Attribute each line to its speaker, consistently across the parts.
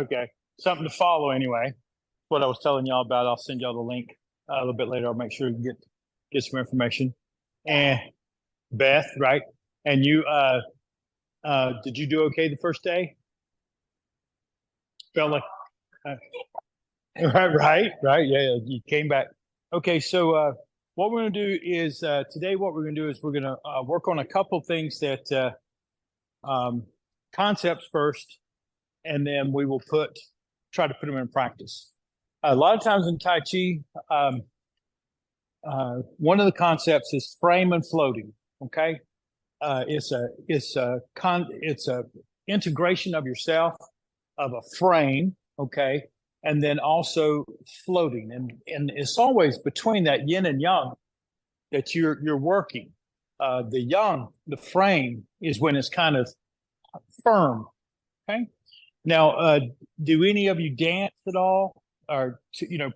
Speaker 1: Okay. Something to follow anyway. What I was telling y'all about, I'll send y'all the link a little bit later. I'll make sure you get some information. And Beth, right? And you did you do okay the first day? Felt like right. Yeah, you came back. Okay, so what we're going to do is today what we're going to do is we're going to work on a couple things that concepts first, and then we will try to put them in practice. A lot of times in Tai Chi, one of the concepts is frame and floating. Okay, it's a integration of yourself of a frame. Okay, and then also floating, and it's always between that yin and yang that you're working. The yang, the frame, is when it's kind of firm. Okay. Now, do any of you dance at all, or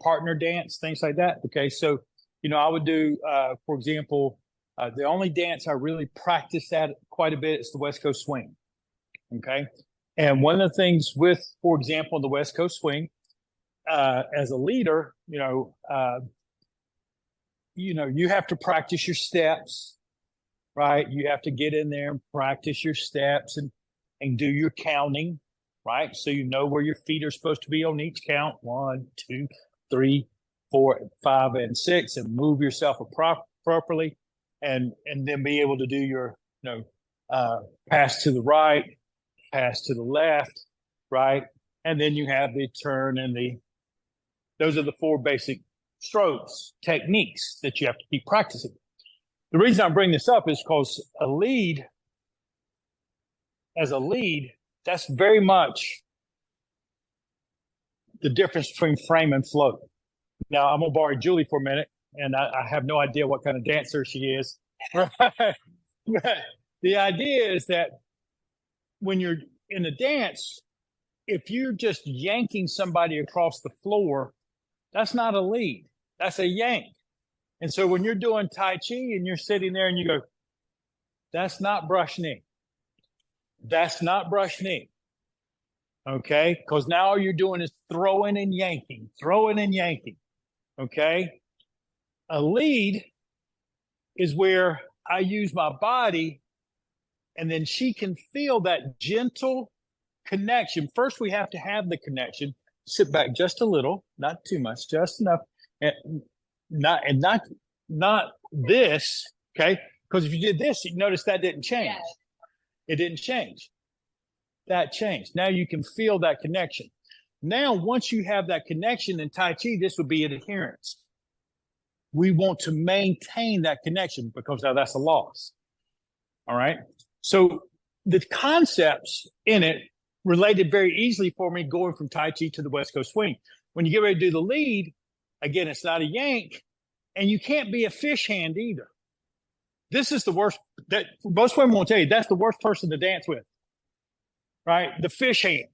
Speaker 1: partner dance, things like that? Okay, so I would do, for example, the only dance I really practice at quite a bit is the West Coast swing. Okay, and one of the things with, for example, the West Coast swing, as a leader, you have to practice your steps, right? You have to get in there and practice your steps and do your counting. Right, so you know where your feet are supposed to be on each count: 1, 2, 3, 4, 5, and 6, and move yourself properly, and then be able to do your pass to the right, pass to the left, right, and then you have the turn and those are the 4 basic strokes techniques that you have to keep practicing. The reason I bring this up is because as a lead. That's very much the difference between frame and float. Now, I'm going to borrow Julie for a minute, and I have no idea what kind of dancer she is. But the idea is that when you're in a dance, if you're just yanking somebody across the floor, that's not a lead. That's a yank. And so when you're doing Tai Chi and you're sitting there and you go, that's not brush knee. That's not brush knee. Okay? Because now all you're doing is throwing and yanking. Okay? A lead is where I use my body, and then she can feel that gentle connection. First, we have to have the connection. Sit back just a little, not too much, just enough. And not this, okay? Because if you did this, you notice that didn't change. Yes. It didn't change. That changed. Now you can feel that connection. Now, once you have that connection in Tai Chi, this would be an adherence. We want to maintain that connection because now that's a loss. All right. So the concepts in it related very easily for me going from Tai Chi to the West Coast swing. When you get ready to do the lead, again, it's not a yank, and you can't be a fish hand either. This is the worst. That most women will tell you that's the worst person to dance with, right? The fish hand,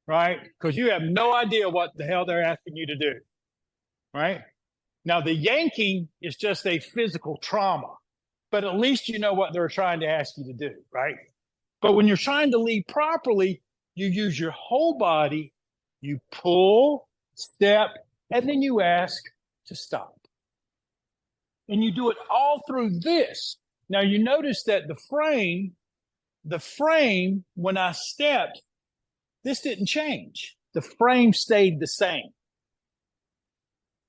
Speaker 1: right? Because you have no idea what the hell they're asking you to do, right? Now, the yanking is just a physical trauma, but at least you know what they're trying to ask you to do, right? But when you're trying to lead properly, you use your whole body, you pull, step, and then you ask to stop. And you do it all through this. Now, you notice that the frame, when I stepped, this didn't change. The frame stayed the same.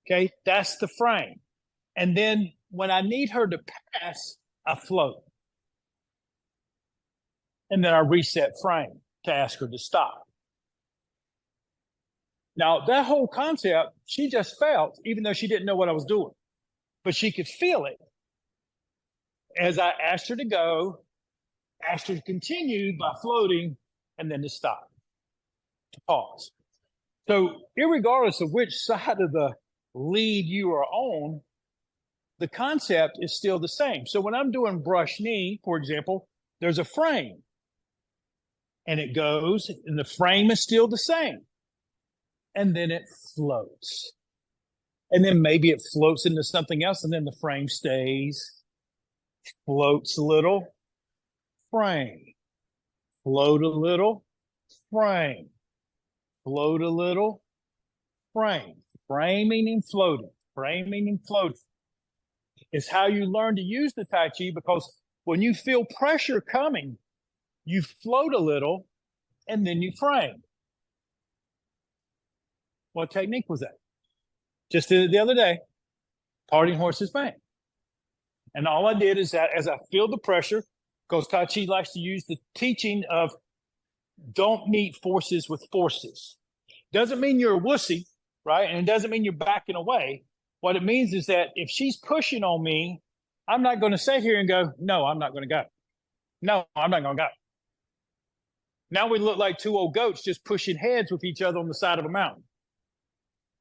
Speaker 1: Okay, that's the frame. And then when I need her to pass, I float. And then I reset frame to ask her to stop. Now, that whole concept, she just felt, even though she didn't know what I was doing. But she could feel it as I asked her to go, asked her to continue by floating, and then to stop, to pause. So irregardless of which side of the lead you are on, the concept is still the same. So when I'm doing brush knee, for example, there's a frame. And it goes, and the frame is still the same. And then it floats. And then maybe it floats into something else, and then the frame stays, floats a little, frame, float a little, frame. float a little, frame, framing and floating, framing and floating. It's how you learn to use the Tai Chi, because when you feel pressure coming, you float a little and then you frame. What technique was that? Just did it the other day, parting horse's bane. And all I did is that as I feel the pressure, because Tai Chi likes to use the teaching of don't meet forces with forces. Doesn't mean you're a wussy, right? And it doesn't mean you're backing away. What it means is that if she's pushing on me, I'm not going to sit here and go, no, I'm not going to go. No, I'm not going to go. Now we look like two old goats just pushing heads with each other on the side of a mountain.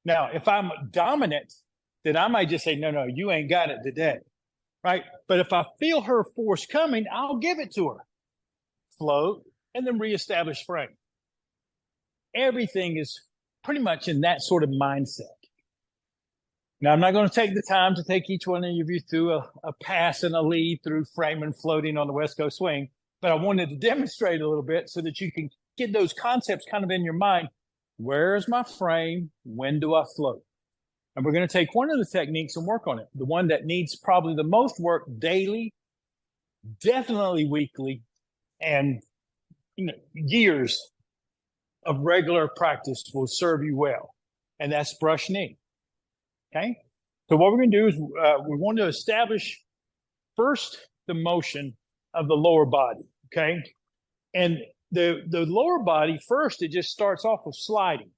Speaker 1: Now, if I'm dominant, then I might just say, no, you ain't got it today, right? But if I feel her force coming, I'll give it to her. Float, and then reestablish frame. Everything is pretty much in that sort of mindset. Now, I'm not going to take the time to take each one of you through a pass and a lead through frame and floating on the West Coast swing, but I wanted to demonstrate a little bit so that you can get those concepts kind of in your mind. Where's my frame? When do I float? And we're going to take one of the techniques and work on it. The one that needs probably the most work daily, definitely weekly, and years of regular practice will serve you well. And that's brush knee. Okay. So what we're going to do is we want to establish first the motion of the lower body. Okay. And the lower body, first, it just starts off with sliding.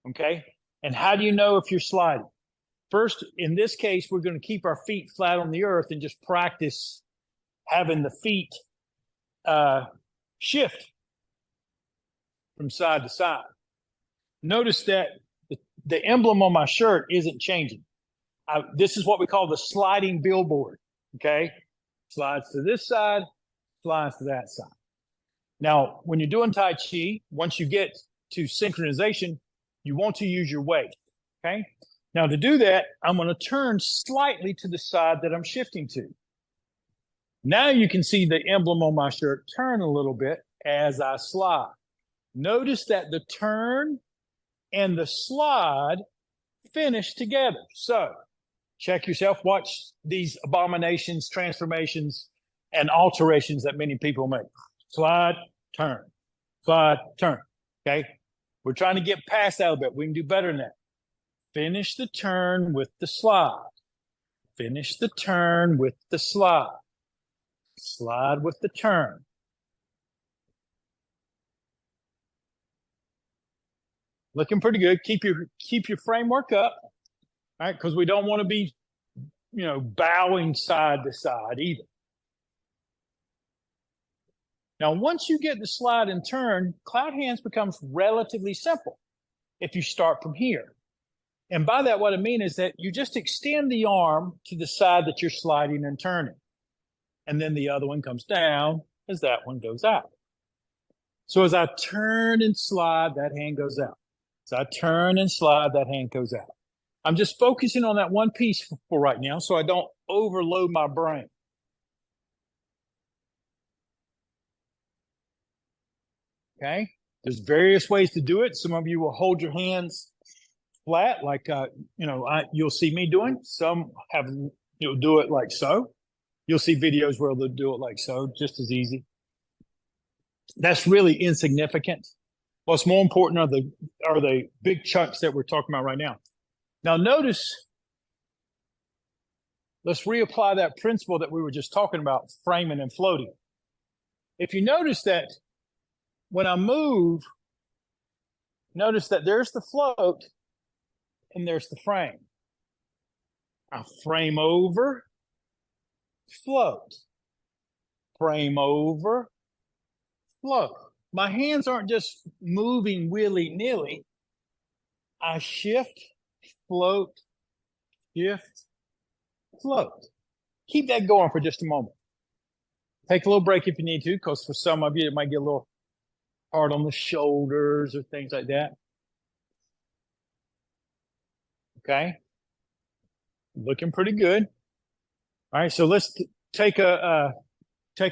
Speaker 1: Okay. And how do you know if you're sliding? First, in this case, we're going to keep our feet flat on the earth and just practice having the feet shift from side to side. Notice that the emblem on my shirt isn't changing. This is what we call the sliding billboard. Okay. Slides to this side, slides to that side. Now, when you're doing Tai Chi, once you get to synchronization, you want to use your weight. Okay. Now, to do that, I'm going to turn slightly to the side that I'm shifting to. Now you can see the emblem on my shirt turn a little bit as I slide. Notice that the turn and the slide finish together. So check yourself, watch these abominations, transformations, and alterations that many people make. Slide, turn, slide, turn. Okay. We're trying to get past that a bit. We can do better than that. Finish the turn with the slide. Finish the turn with the slide. Slide with the turn. Looking pretty good. Keep your framework up, right? Because we don't want to be, bowing side to side either. Now, once you get the slide and turn, cloud hands becomes relatively simple if you start from here. And by that, what I mean is that you just extend the arm to the side that you're sliding and turning. And then the other one comes down as that one goes out. So as I turn and slide, that hand goes out. As I turn and slide, that hand goes out. I'm just focusing on that one piece for right now so I don't overload my brain. Okay? There's various ways to do it. Some of you will hold your hands flat, like, you'll see me doing. Some have, do it like so. You'll see videos where they'll do it like so, just as easy. That's really insignificant. What's more important are the big chunks that we're talking about right now. Now, notice, let's reapply that principle that we were just talking about, framing and floating. If you notice that when I move, notice that there's the float and there's the frame. I frame over, float. Frame over, float. My hands aren't just moving willy-nilly. I shift, float, shift, float. Keep that going for just a moment. Take a little break if you need to, because for some of you, it might get a little hard on the shoulders or things like that. Okay. Looking pretty good. All right. So let's take a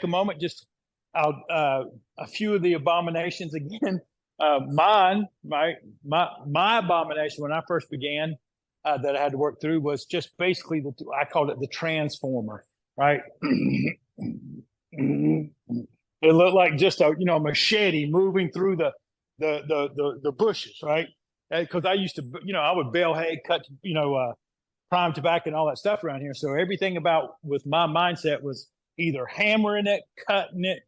Speaker 1: moment, just a few of the abominations again. My abomination when I first began that I had to work through was just basically I called it the transformer, right? It looked like just a machete moving through the bushes, right? Because I used to, I would bale hay, cut, prime tobacco and all that stuff around here. So everything about with my mindset was either hammering it, cutting it,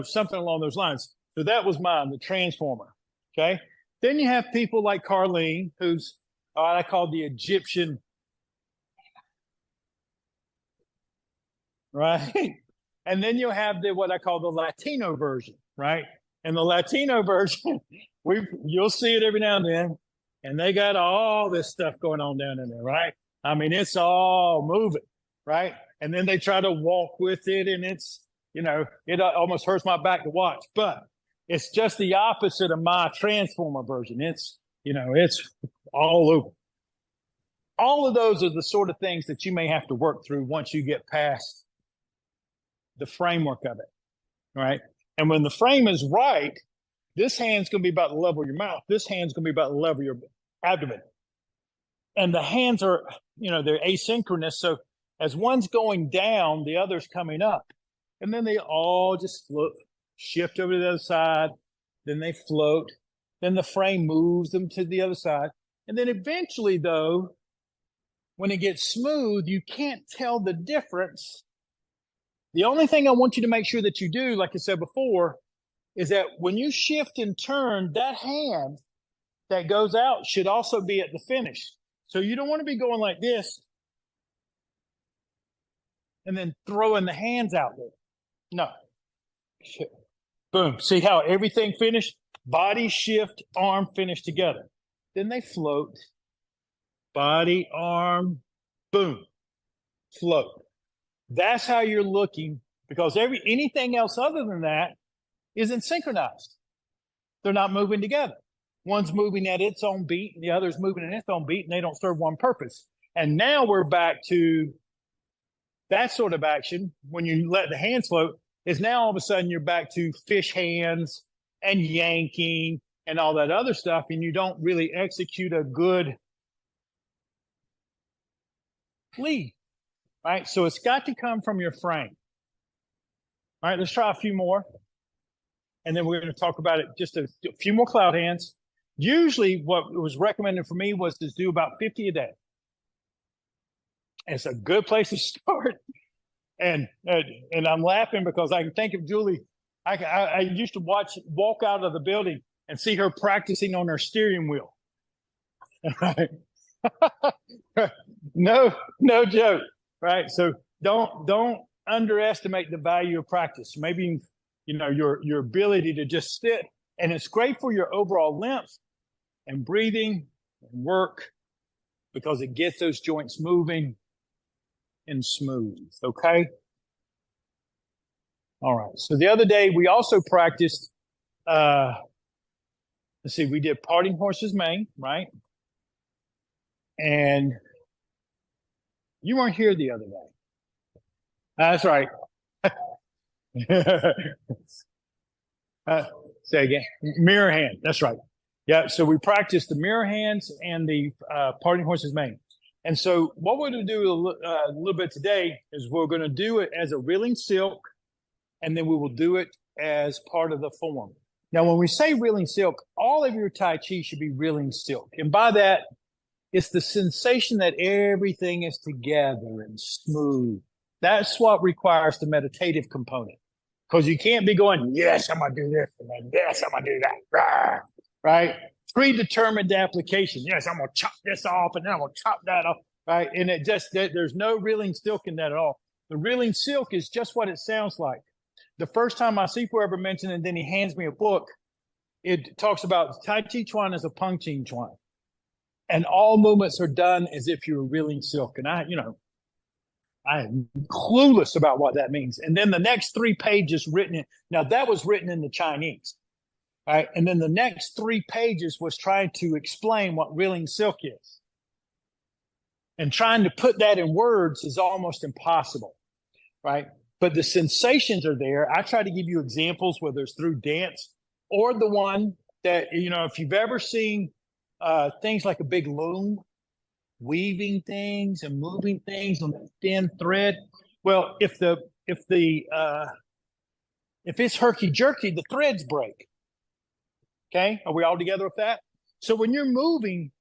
Speaker 1: something along those lines. So that was mine, the transformer. Okay. Then you have people like Carlene, who's I call the Egyptian, right? And then you have what I call the Latino version, right? And the Latino version, you'll see it every now and then, and they got all this stuff going on down in there, right? I mean, it's all moving, right? And then they try to walk with it, and it's, it almost hurts my back to watch. But it's just the opposite of my transformer version. It's, it's all over. All of those are the sort of things that you may have to work through once you get past the framework of it, right? And when the frame is right, this hand's going to be about the level of your mouth. This hand's going to be about the level of your abdomen. And the hands are, they're asynchronous. So as one's going down, the other's coming up. And then they all just shift over to the other side. Then they float. Then the frame moves them to the other side. And then eventually, though, when it gets smooth, you can't tell the difference. The only thing I want you to make sure that you do, like I said before, is that when you shift and turn, that hand that goes out should also be at the finish. So you don't want to be going like this and then throwing the hands out there. No. Boom. See how everything finished? Body, shift, arm, finish together. Then they float. Body, arm, boom, float. That's how you're looking, because anything else other than that isn't synchronized. They're not moving together. One's moving at its own beat, and the other's moving at its own beat, and they don't serve one purpose. And now we're back to that sort of action. When you let the hands float, is now all of a sudden you're back to fish hands and yanking and all that other stuff, and you don't really execute a good lead, right? So it's got to come from your frame. All right, let's try a few more. And then we're going to talk about it, just a few more cloud hands. Usually what was recommended for me was to do about 50 a day. It's a good place to start. And I'm laughing because I can think of Julie. I used to walk out of the building and see her practicing on her steering wheel. Right? No joke, right? So don't underestimate the value of practice. Maybe your ability to just sit, and it's great for your overall length and breathing and work, because it gets those joints moving and smooth. Okay. All right. So the other day we also practiced. Let's see. We did parting horse's mane, right? And you weren't here the other day. That's right. Say again. Mirror hand. That's right. Yeah. So we practiced the mirror hands and the parting horse's mane. And so what we're going to do a little bit today is we're going to do it as a reeling silk, and then we will do it as part of the form. Now, when we say reeling silk, all of your Tai Chi should be reeling silk. And by that, it's the sensation that everything is together and smooth. That's what requires the meditative component. Because you can't be going, yes, I'm going to do this, and then yes, I'm going to do that. Right? Predetermined application. Yes, I'm going to chop this off, and then I'm going to chop that off. Right? And there's no reeling silk in that at all. The reeling silk is just what it sounds like. The first time my Sifu ever mentioned it, and then he hands me a book, it talks about Tai Chi Chuan as a Peng Ching Chuan. And all movements are done as if you're reeling silk. And I'm clueless about what that means. And then the next 3 pages now that was written in the Chinese, right? And then the next 3 pages was trying to explain what reeling silk is. And trying to put that in words is almost impossible, right? But the sensations are there. I try to give you examples, whether it's through dance or the one that, if you've ever seen things like a big loom, weaving things and moving things on a thin thread. Well, if it's herky jerky, the threads break. Okay, are we all together with that? So when you're moving,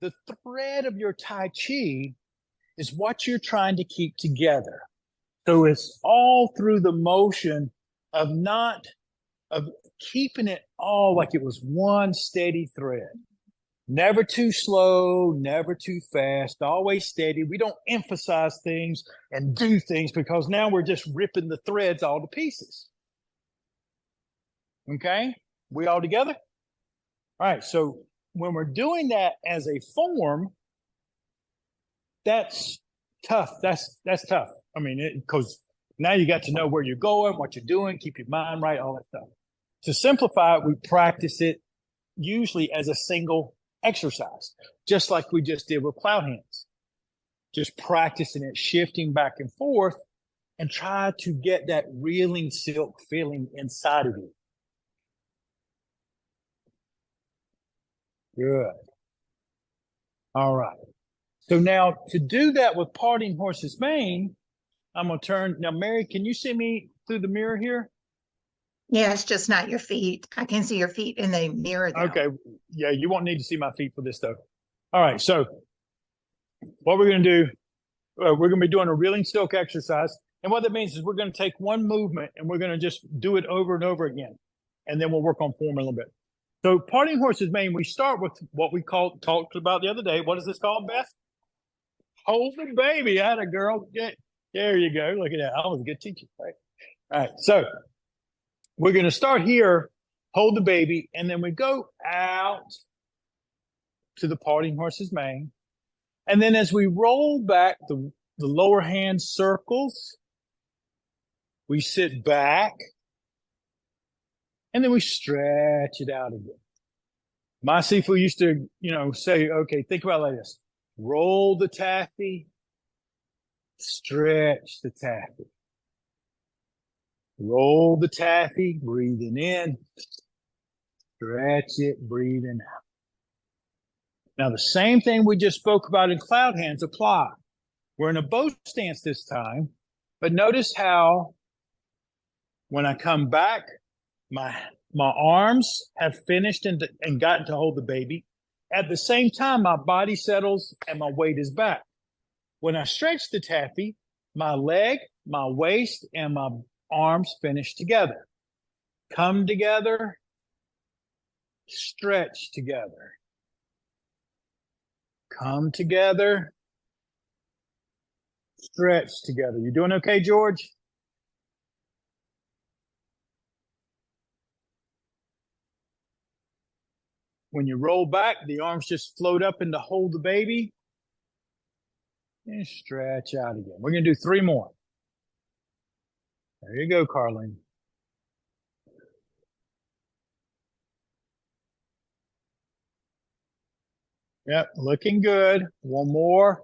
Speaker 1: the thread of your Tai Chi is what you're trying to keep together. So it's all through the motion of keeping it all like it was one steady thread. Never too slow, never too fast, always steady. We don't emphasize things and do things because now we're just ripping the threads all to pieces. Okay? We all together? All right. So when we're doing that as a form, that's tough. That's tough. I mean, because now you got to know where you're going, what you're doing, keep your mind right, all that stuff. To simplify it, we practice it usually as a single exercise, just like we just did with cloud hands. Just practicing it, shifting back and forth, and try to get that reeling silk feeling inside of you. Good. All right. So now to do that with parting horse's mane, I'm going to turn. Now, Mary, can you see me through the mirror here?
Speaker 2: Yeah, it's just not your feet. I can see your feet in the mirror, though.
Speaker 1: Okay. Yeah, you won't need to see my feet for this, though. All right. So what we're going to do, we're going to be doing a reeling silk exercise. And what that means is we're going to take one movement and we're going to just do it over and over again. And then we'll work on form a little bit. So parting horse's mane, we start with what we talked about the other day. What is this called, Beth? Hold the baby. I had a girl. There you go. Look at that. I was a good teacher, right? All right. So we're going to start here, hold the baby, and then we go out to the parting horse's mane. And then as we roll back, the lower hand circles, we sit back, and then we stretch it out again. My Sifu used to, say, okay, think about it like this. Roll the taffy, stretch the taffy. Roll the taffy, breathing in, stretch it, breathing out. Now, the same thing we just spoke about in cloud hands apply. We're in a bow stance this time, but notice how when I come back, my arms have finished and gotten to hold the baby. At the same time, my body settles and my weight is back. When I stretch the taffy, my leg, my waist, and my arms finish together. Come together, stretch together. Come together, stretch together. You doing okay, George? When you roll back, the arms just float up and to hold the baby. And stretch out again. We're going to do 3 more. There you go, Carlene. Yep, looking good. 1 more.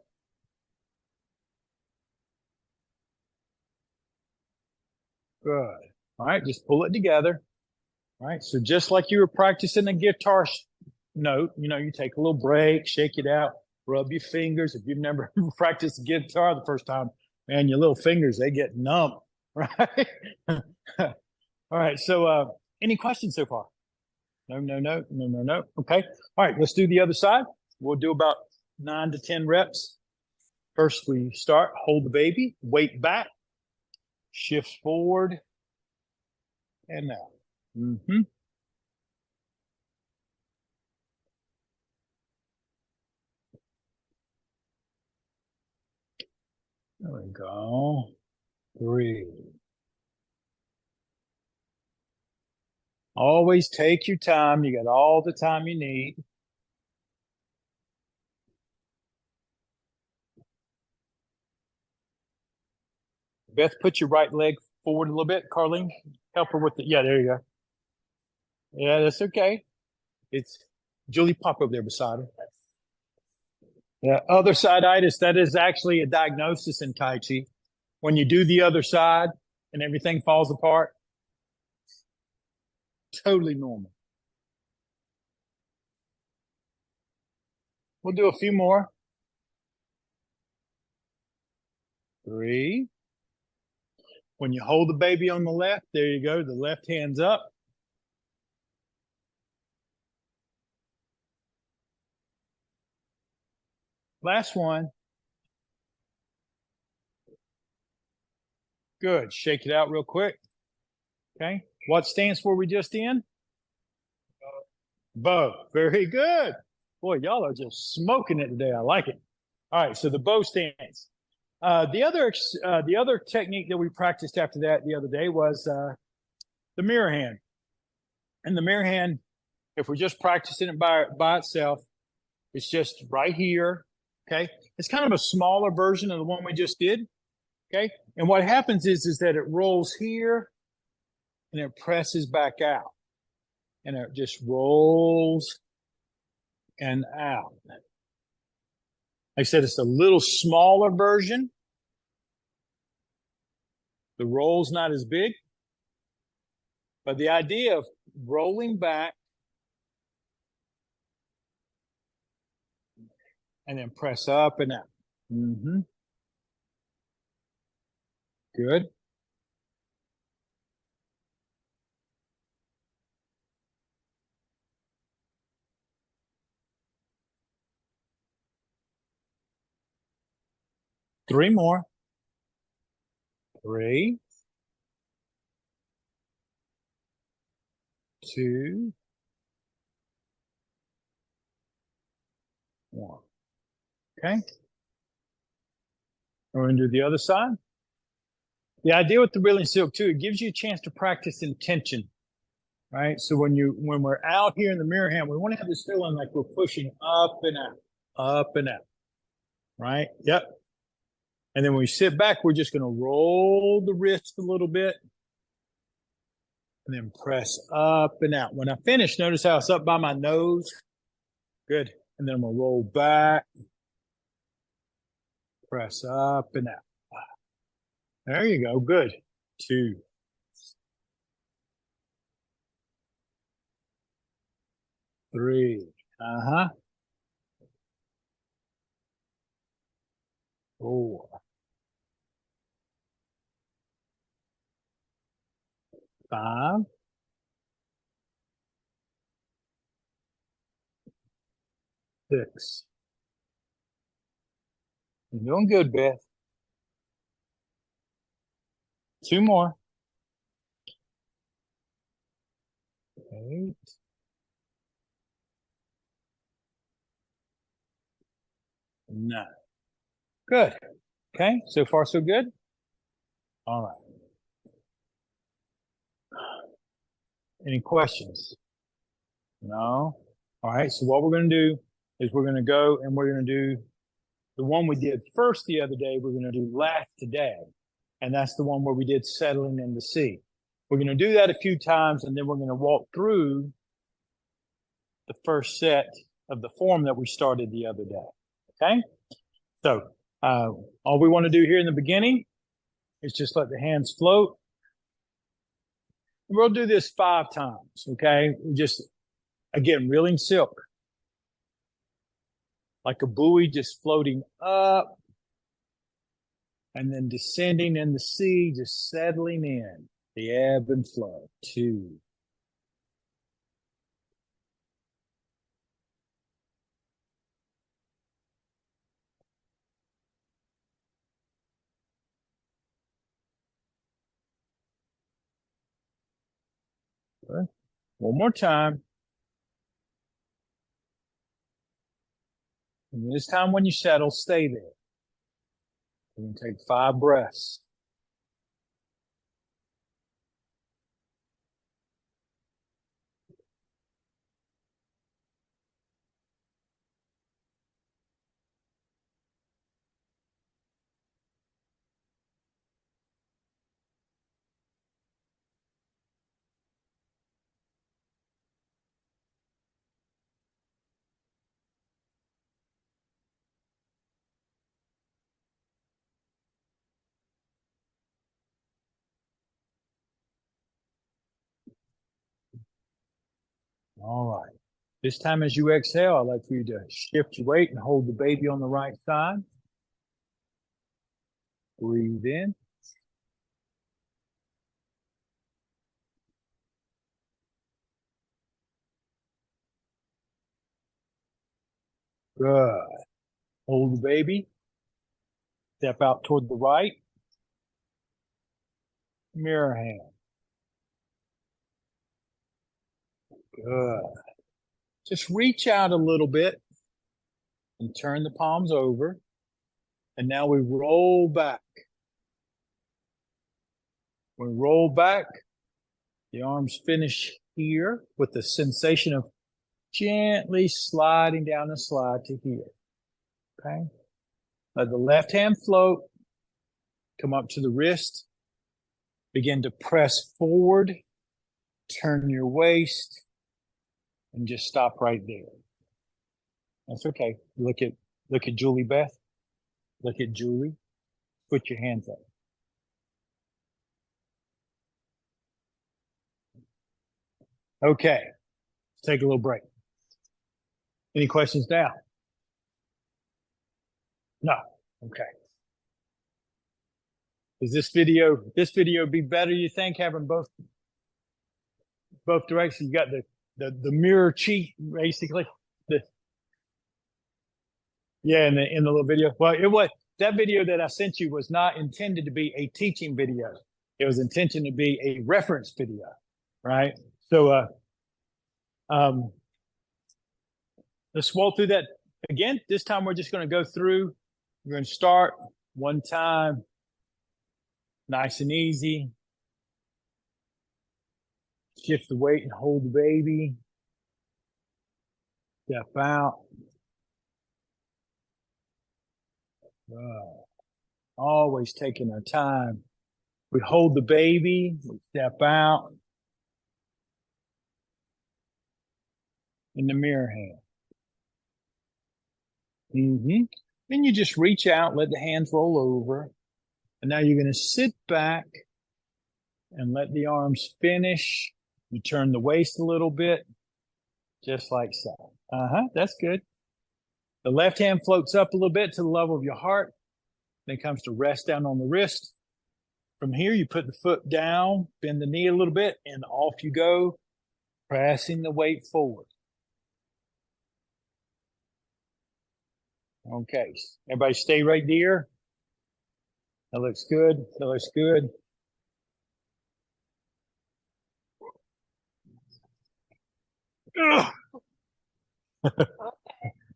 Speaker 1: Good. All right, just pull it together. All right, so just like you were practicing a guitar note, you take a little break, shake it out, rub your fingers. If you've never practiced guitar the first time, man, your little fingers, they get numb, right? All right, so any questions so far? No. Okay. All right, let's do the other side. We'll do about 9 to 10 reps. First, we start, hold the baby, weight back, shift forward, and now. There we go. 3. Always take your time. You got all the time you need. Beth, put your right leg forward a little bit. Carlene, help her with it. Yeah, there you go. Yeah, that's okay. It's Julie, pop over there beside her. Yeah, other side-itis, that is actually a diagnosis in Tai Chi. When you do the other side and everything falls apart, totally normal. We'll do a few more. 3. When you hold the baby on the left, there you go. The left hand's up. Last one. Good. Shake it out real quick. Okay. What stance were we just in? Bow. Very good. Boy, y'all are just smoking it today. I like it. All right. So the bow stance. The other technique that we practiced after that the other day was the mirror hand. And the mirror hand, if we're just practicing it by itself, it's just right here. Okay. It's kind of a smaller version of the one we just did. Okay. And what happens is that it rolls here and it presses back out. And it just rolls and out. Like I said, it's a little smaller version. The roll's not as big. But the idea of rolling back and then press up and out. Mm-hmm. Good. Three more. 3, 2, 1. Okay. We're going to do the other side. The idea with the reeling silk too, it gives you a chance to practice intention, right? So when we're out here in the mirror hand, we want to have this feeling like we're pushing up and out, right? Yep. And then when we sit back, we're just going to roll the wrist a little bit and then press up and out. When I finish, notice how it's up by my nose. Good. And then I'm going to roll back, press up and out. There you go. Good. 2, 3. 4, 5, 6. You're doing good, Beth. 2 more. 8, 9. Good. Okay. So far, so good. All right. Any questions? No. All right. So what we're going to do is we're going to go and we're going to do the one we did first the other day. We're going to do last today. And that's the one where we did settling in the sea. We're going to do that a few times, and then we're going to walk through the first set of the form that we started the other day. Okay? So all we want to do here in the beginning is just let the hands float. We'll do this 5 times, okay? Just, again, reeling silk. Like a buoy just floating up and then descending in the sea, just settling in the ebb and flow. 2. Good. One more time. And this time when you settle, stay there. We're going to take 5 breaths. All right. This time as you exhale, I'd like for you to shift your weight and hold the baby on the right side. Breathe in. Good. Hold the baby. Step out toward the right. Mirror hand. Good. Just reach out a little bit and turn the palms over. And now we roll back. When we roll back, the arms finish here with the sensation of gently sliding down the slide to here. Okay? Let the left hand float. Come up to the wrist. Begin to press forward. Turn your waist. And just stop right there. That's okay. Look at Julie Beth. Look at Julie. Put your hands up. Okay. Let's take a little break. Any questions now? No. Okay. Does this video be better, you think, having both directions? You got the mirror cheat, basically. Yeah, in the little video. Well, that video that I sent you was not intended to be a teaching video. It was intended to be a reference video, right? So let's walk through that again. This time we're just going to go through. We're going to start one time, nice and easy. Shift the weight and hold the baby. Step out. Always taking our time. We hold the baby. We step out. In the mirror hand. Then you just reach out, let the hands roll over. And now you're going to sit back and let the arms finish. You turn the waist a little bit, just like so. That's good. The left hand floats up a little bit to the level of your heart. Then comes to rest down on the wrist. From here, you put the foot down, bend the knee a little bit, and off you go, pressing the weight forward. Okay, everybody stay right there. That looks good. That looks good.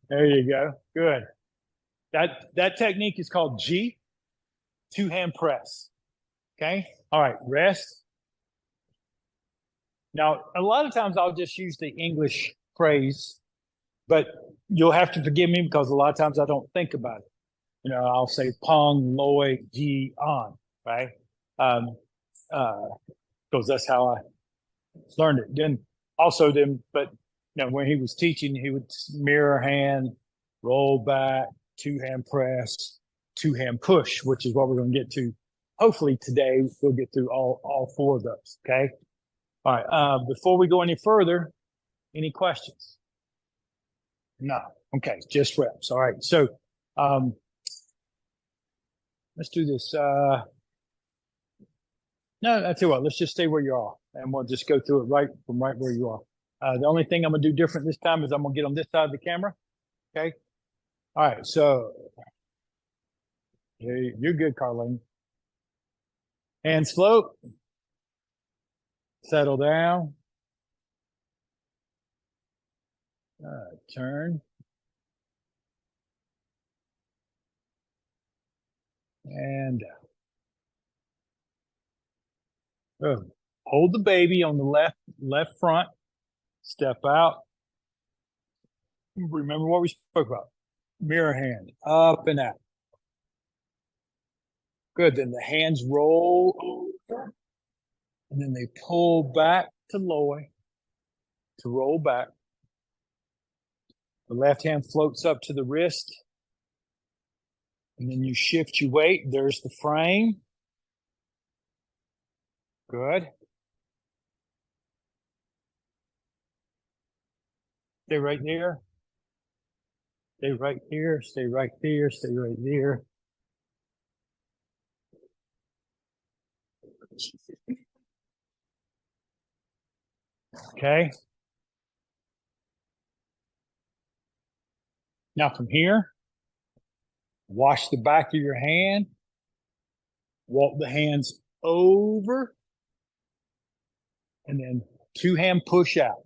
Speaker 1: There you go. Good. That technique is called G, two-hand press. Okay? All right, rest. Now, a lot of times I'll just use the English phrase, but you'll have to forgive me because a lot of times I don't think about it. You know, I'll say Pong, Loi, Ji, On, right? Because that's how I learned it. But you know, when he was teaching, he would mirror hand, roll back, two-hand press, two-hand push, which is what we're going to get to. Hopefully today we'll get through all four of those. Okay. All right. Before we go any further, any questions? No. Okay. Just reps. All right. So, let's do this. No, I tell you what, let's just stay where you are and we'll just go through it right where you are. The only thing I'm going to do different this time is I'm going to get on this side of the camera. Okay. All right. So you're good, Carlene. Hands float. Settle down. Turn. And hold the baby on the left front. Step out. Remember what we spoke about. Mirror hand, up and out. Good. Then the hands roll over. And then they pull back to Loi to roll back. The left hand floats up to the wrist. And then you shift your weight. There's the frame. Good. Stay right there. Stay right here. Stay right there. Stay right there. Okay. Now from here, wash the back of your hand. Walk the hands over. And then 2-hand push out.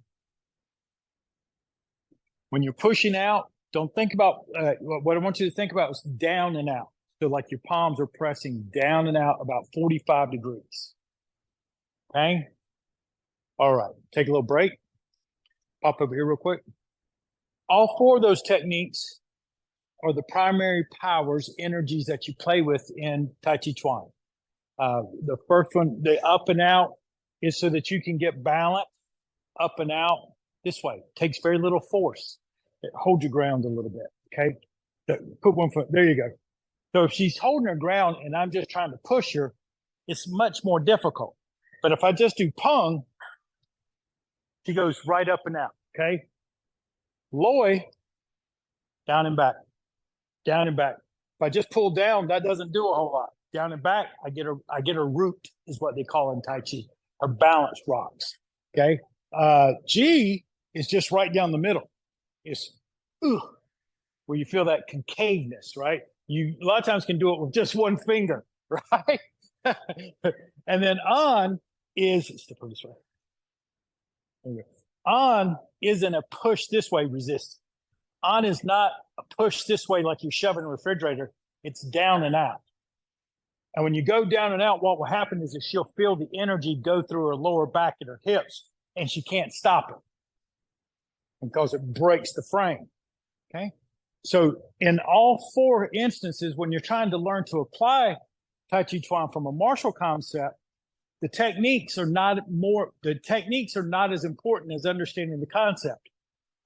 Speaker 1: When you're pushing out, don't think about what I want you to think about is down and out. So like your palms are pressing down and out about 45 degrees. Okay. All right. Take a little break. Pop over here real quick. All 4 of those techniques are the primary powers, energies that you play with in Tai Chi Chuan. The first one, the up and out, is so that you can get balance up and out this way. It takes very little force. It holds your ground a little bit. Okay. So put one foot. There you go. So if she's holding her ground and I'm just trying to push her, it's much more difficult. But if I just do pung, she goes right up and out. Okay. Loi, down and back, down and back. If I just pull down, that doesn't do a whole lot. Down and back, I get a root, is what they call in Tai Chi. Her balance rocks. Okay. G is just right down the middle. It's where you feel that concaveness, right? You a lot of times can do it with just one finger, right? And then on is step over this way. On isn't a push this way resist. On is not a push this way like you're shoving a refrigerator. It's down and out. And when you go down and out, what will happen is that she'll feel the energy go through her lower back and her hips, and she can't stop it because it breaks the frame. Okay. So in all 4 instances, when you're trying to learn to apply Tai Chi Chuan from a martial concept, the techniques are not as important as understanding the concept.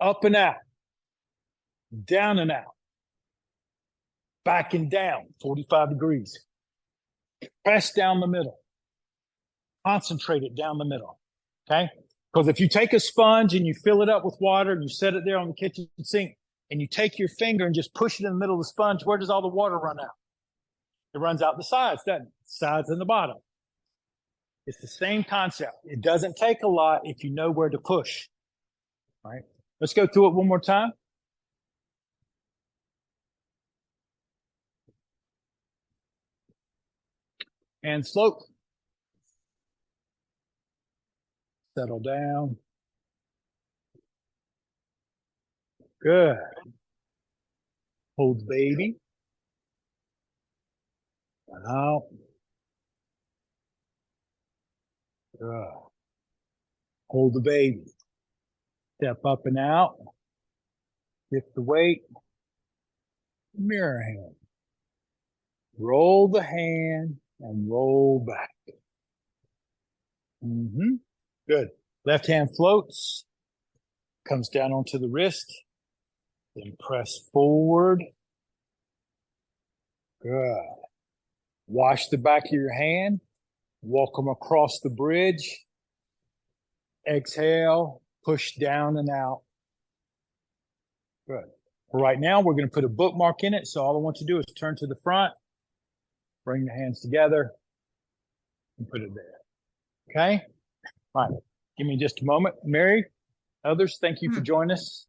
Speaker 1: Up and out, down and out, back and down, 45 degrees. Press down the middle. Concentrate it down the middle. Okay? Because if you take a sponge and you fill it up with water and you set it there on the kitchen sink and you take your finger and just push it in the middle of the sponge, where does all the water run out? It runs out the sides, doesn't it? Sides and the bottom. It's the same concept. It doesn't take a lot if you know where to push. All right? Let's go through it one more time. And slope. Settle down. Good. Hold baby. Out. Good. Hold the baby. Step up and out. Lift the weight. Mirror hand. Roll the hand and roll back. Good. Left hand floats. Comes down onto the wrist. Then press forward. Good. Wash the back of your hand. Walk them across the bridge. Exhale. Push down and out. Good. Right now, we're going to put a bookmark in it. So all I want you to do is turn to the front. Bring the hands together. And put it there. Okay? All right. Give me just a moment. Mary, others, thank you for joining us.